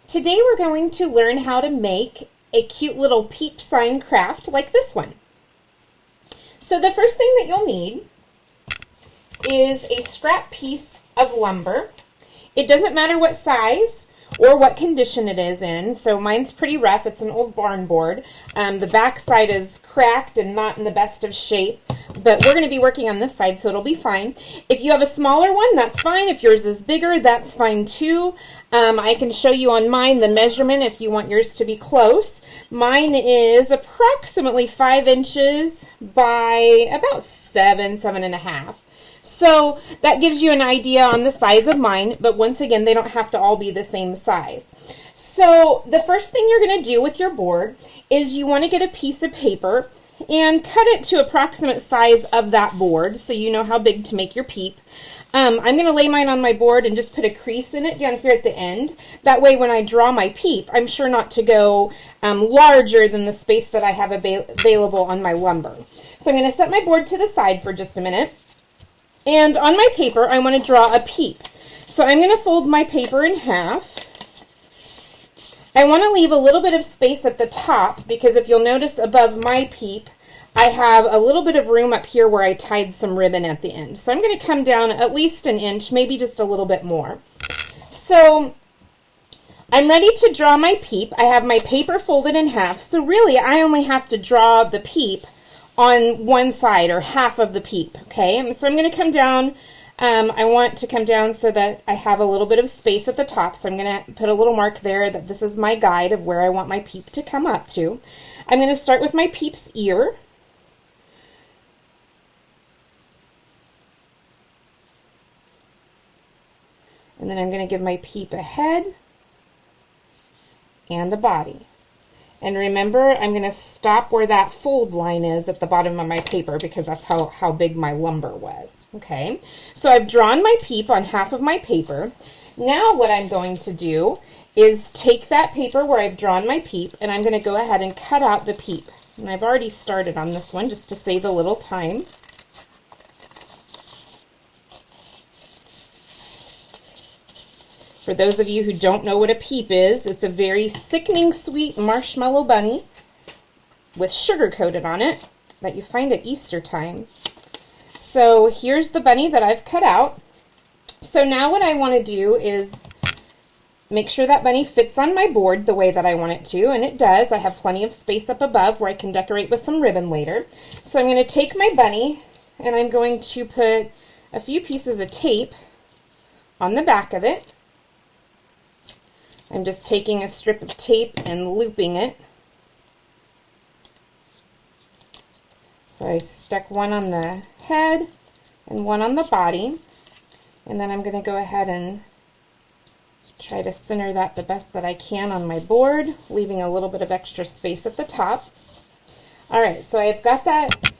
Today we're going to learn how to make a cute little peep sign craft like this one. So the first thing that you'll need is a scrap piece of lumber. It doesn't matter what size or what condition it is in. So mine's pretty rough. It's an old barn board. The back side is cracked and not in the best of shape, but we're going to be working on this side, so it'll be fine. If you have a smaller one, that's fine. If yours is bigger, that's fine too. I can show you on mine the measurement if you want yours to be close. Mine is approximately 5 inches by about 7.5. So that gives you an idea on the size of mine, but once again, they don't have to all be the same size. So the first thing you're going to do with your board is you want to get a piece of paper and cut it to approximate size of that board so you know how big to make your peep. I'm going to lay mine on my board and just put a crease in it down here at the end. That way when I draw my peep, I'm sure not to go larger than the space that I have available on my lumber. So I'm going to set my board to the side for just a minute. And on my paper, I want to draw a peep. So I'm going to fold my paper in half. I want to leave a little bit of space at the top because if you'll notice above my peep, I have a little bit of room up here where I tied some ribbon at the end. So I'm going to come down at least an inch, maybe just a little bit more. So I'm ready to draw my peep. I have my paper folded in half. So really, I only have to draw the peep on one side or half of the peep, okay? And so I'm going to come down. I want to come down so that I have a little bit of space at the top. So I'm going to put a little mark there that this is my guide of where I want my peep to come up to. I'm going to start with my peep's ear. And then I'm going to give my peep a head and a body. And remember, I'm going to stop where that fold line is at the bottom of my paper because that's how big my lumber was. Okay, so I've drawn my peep on half of my paper. Now what I'm going to do is take that paper where I've drawn my peep and I'm going to go ahead and cut out the peep. And I've already started on this one just to save a little time. For those of you who don't know what a peep is, it's a very sickening sweet marshmallow bunny with sugar coated on it that you find at Easter time. So here's the bunny that I've cut out. So now what I want to do is make sure that bunny fits on my board the way that I want it to, and it does. I have plenty of space up above where I can decorate with some ribbon later. So I'm going to take my bunny and I'm going to put a few pieces of tape on the back of it. I'm just taking a strip of tape and looping it. So I stuck one on the head and one on the body. And then I'm going to go ahead and try to center that the best that I can on my board, leaving a little bit of extra space at the top. Alright, so I've got that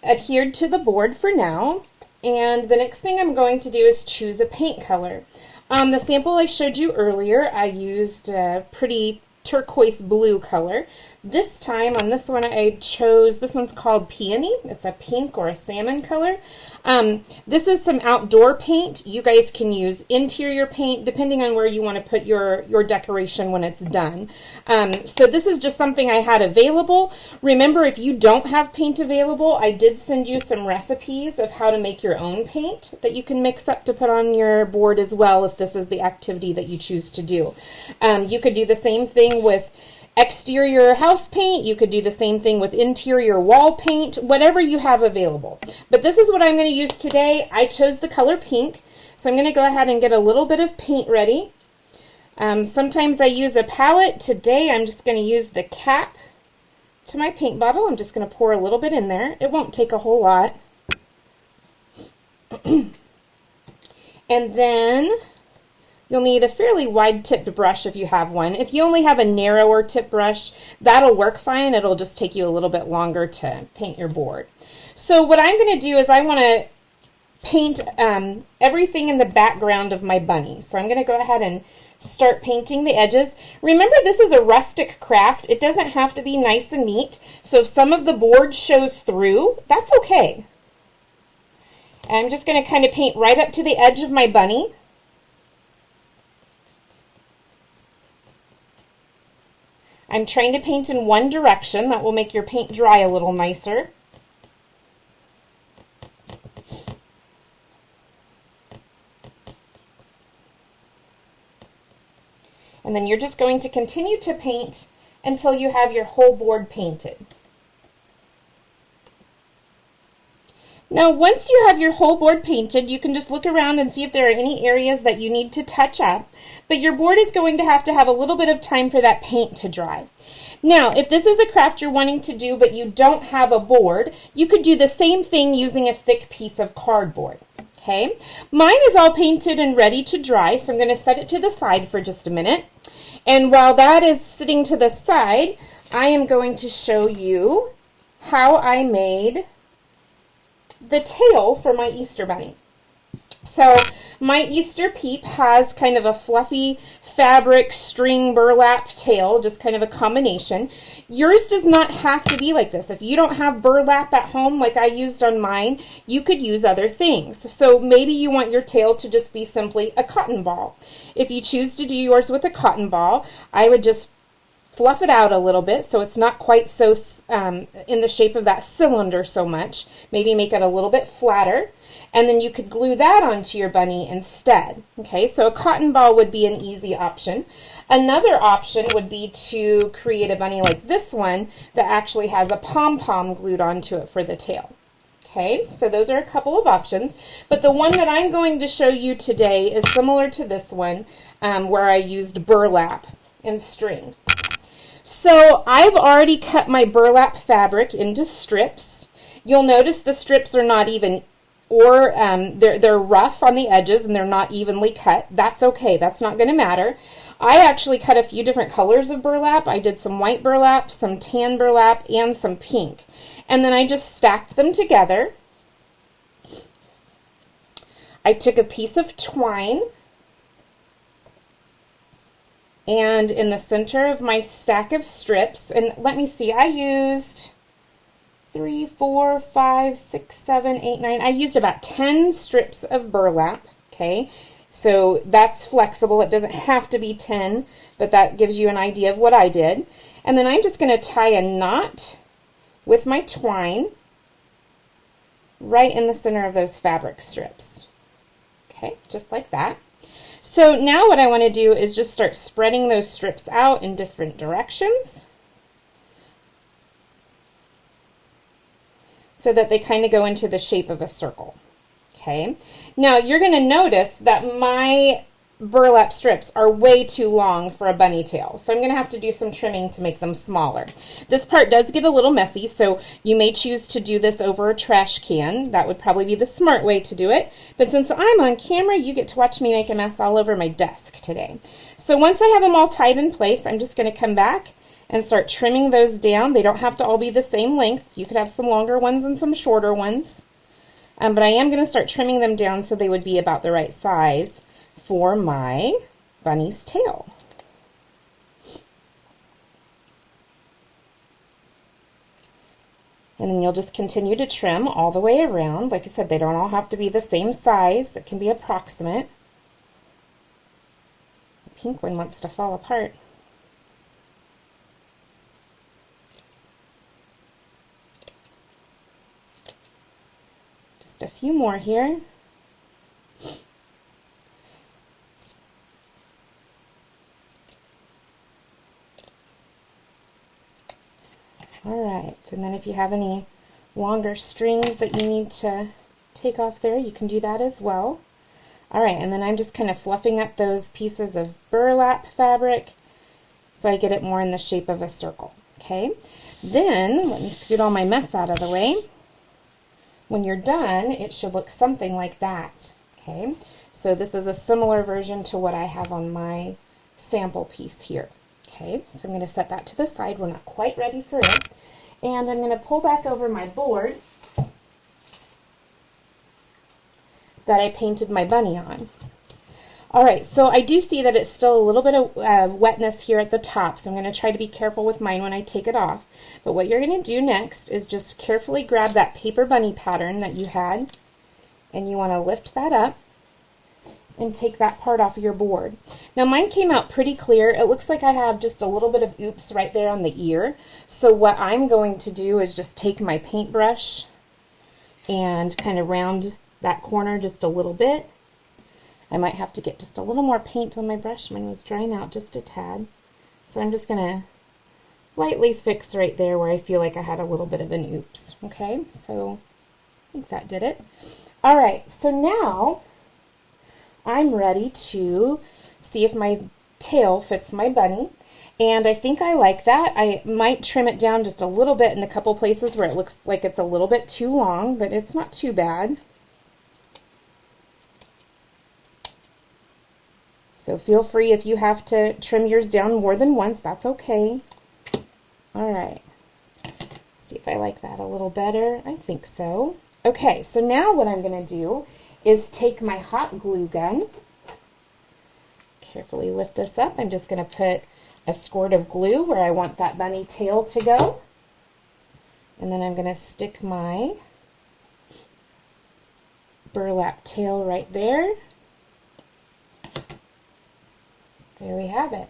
adhered to the board for now. And the next thing I'm going to do is choose a paint color. The sample I showed you earlier, I used a pretty turquoise blue color. This time on this one I chose, this one's called Peony. It's a pink or a salmon color. This is some outdoor paint. You guys can use interior paint depending on where you want to put your decoration when it's done. So this is just something I had available. Remember, if you don't have paint available, I did send you some recipes of how to make your own paint that you can mix up to put on your board as well if this is the activity that you choose to do. You could do the same thing with exterior house paint. You could do the same thing with interior wall paint, whatever you have available. But this is what I'm going to use today. I chose the color pink, so I'm going to go ahead and get a little bit of paint ready. Sometimes I use a palette. Today I'm just going to use the cap to my paint bottle. I'm just going to pour a little bit in there. It won't take a whole lot. And then you'll need a fairly wide-tipped brush if you have one. If you only have a narrower tip brush, that'll work fine. It'll just take you a little bit longer to paint your board. So what I'm going to do is I want to paint everything in the background of my bunny. So I'm going to go ahead and start painting the edges. Remember, this is a rustic craft. It doesn't have to be nice and neat. So if some of the board shows through, that's okay. And I'm just going to kind of paint right up to the edge of my bunny. I'm trying to paint in one direction. That will make your paint dry a little nicer. And then you're just going to continue to paint until you have your whole board painted. Now, once you have your whole board painted, you can just look around and see if there are any areas that you need to touch up. But your board is going to have a little bit of time for that paint to dry. Now, if this is a craft you're wanting to do but you don't have a board, you could do the same thing using a thick piece of cardboard. Okay, mine is all painted and ready to dry, so I'm going to set it to the side for just a minute. And while that is sitting to the side, I am going to show you how I made the tail for my Easter bunny. So my Easter Peep has kind of a fluffy fabric string burlap tail, just kind of a combination. Yours does not have to be like this. If you don't have burlap at home like I used on mine, you could use other things. So maybe you want your tail to just be simply a cotton ball. If you choose to do yours with a cotton ball, I would just fluff it out a little bit so it's not quite so in the shape of that cylinder so much. Maybe make it a little bit flatter, and then you could glue that onto your bunny instead. Okay, so a cotton ball would be an easy option. Another option would be to create a bunny like this one that actually has a pom-pom glued onto it for the tail. Okay, so those are a couple of options, but the one that I'm going to show you today is similar to this one, where I used burlap and string. So I've already cut my burlap fabric into strips. You'll notice the strips are not even, or they're rough on the edges and they're not evenly cut. That's okay, that's not going to matter. I actually cut a few different colors of burlap. I did some white burlap, some tan burlap, and some pink. And then I just stacked them together. I took a piece of twine, and in the center of my stack of strips, and let me see, I used 3, 4, 5, 6, 7, 8, 9. I used about 10 strips of burlap, okay? So that's flexible. It doesn't have to be 10, but that gives you an idea of what I did. And then I'm just going to tie a knot with my twine right in the center of those fabric strips. Okay, just like that. So now what I want to do is just start spreading those strips out in different directions so that they kind of go into the shape of a circle. Okay, now you're going to notice that my burlap strips are way too long for a bunny tail, so I'm going to have to do some trimming to make them smaller. This part does get a little messy, so you may choose to do this over a trash can. That would probably be the smart way to do it, but since I'm on camera, you get to watch me make a mess all over my desk today. So once I have them all tied in place, I'm just going to come back and start trimming those down. They don't have to all be the same length. You could have some longer ones and some shorter ones, but I am going to start trimming them down so they would be about the right size for my bunny's tail. And then you'll just continue to trim all the way around. Like I said, they don't all have to be the same size. It can be approximate. The pink one wants to fall apart. Just a few more here. Alright, and then if you have any longer strings that you need to take off there, you can do that as well. Alright, and then I'm just kind of fluffing up those pieces of burlap fabric so I get it more in the shape of a circle. Okay, then let me scoot all my mess out of the way. When you're done, it should look something like that. Okay, so this is a similar version to what I have on my sample piece here. Okay, so I'm going to set that to the side. We're not quite ready for it. And I'm going to pull back over my board that I painted my bunny on. Alright, so I do see that it's still a little bit of wetness here at the top, so I'm going to try to be careful with mine when I take it off. But what you're going to do next is just carefully grab that paper bunny pattern that you had, and you want to lift that up and take that part off of your board. Now mine came out pretty clear. It looks like I have just a little bit of oops right there on the ear. So what I'm going to do is just take my paintbrush and kind of round that corner just a little bit. I might have to get just a little more paint on my brush. Mine was drying out just a tad. So I'm just going to lightly fix right there where I feel like I had a little bit of an oops. Okay, so I think that did it. All right, so now I'm ready to see if my tail fits my bunny. And I think I like that. I might trim it down just a little bit in a couple places where it looks like it's a little bit too long, but it's not too bad. So feel free if you have to trim yours down more than once, that's okay. All right, see if I like that a little better. I think so. Okay, so now what I'm going to do is take my hot glue gun. Carefully lift this up. I'm just going to put a squirt of glue where I want that bunny tail to go. And then I'm going to stick my burlap tail right there. There we have it.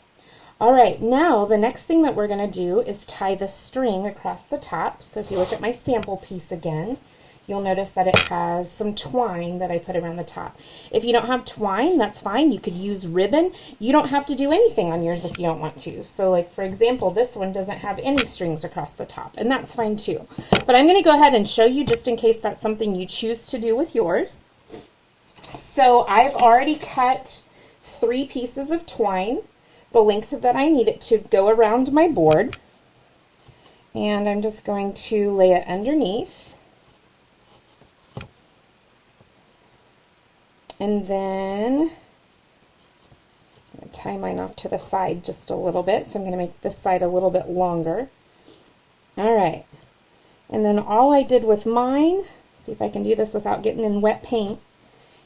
All right, now the next thing that we're going to do is tie the string across the top. So if you look at my sample piece again, you'll notice that it has some twine that I put around the top. If you don't have twine, that's fine. You could use ribbon. You don't have to do anything on yours if you don't want to. So like, for example, this one doesn't have any strings across the top, and that's fine too. But I'm going to go ahead and show you just in case that's something you choose to do with yours. So I've already cut 3 pieces of twine, the length that I need it to go around my board. And I'm just going to lay it underneath. And then I'm going to tie mine off to the side just a little bit. So I'm going to make this side a little bit longer. All right. And then all I did with mine, see if I can do this without getting in wet paint,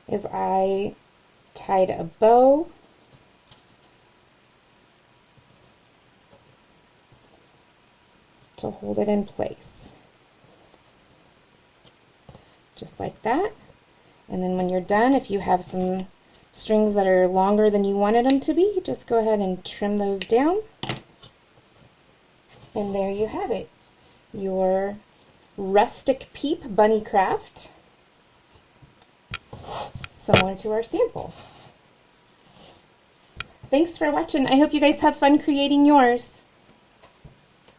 is I tied a bow to hold it in place. Just like that. And then when you're done, if you have some strings that are longer than you wanted them to be, just go ahead and trim those down. And there you have it. Your rustic Peep bunny craft, similar to our sample. Thanks for watching. I hope you guys have fun creating yours.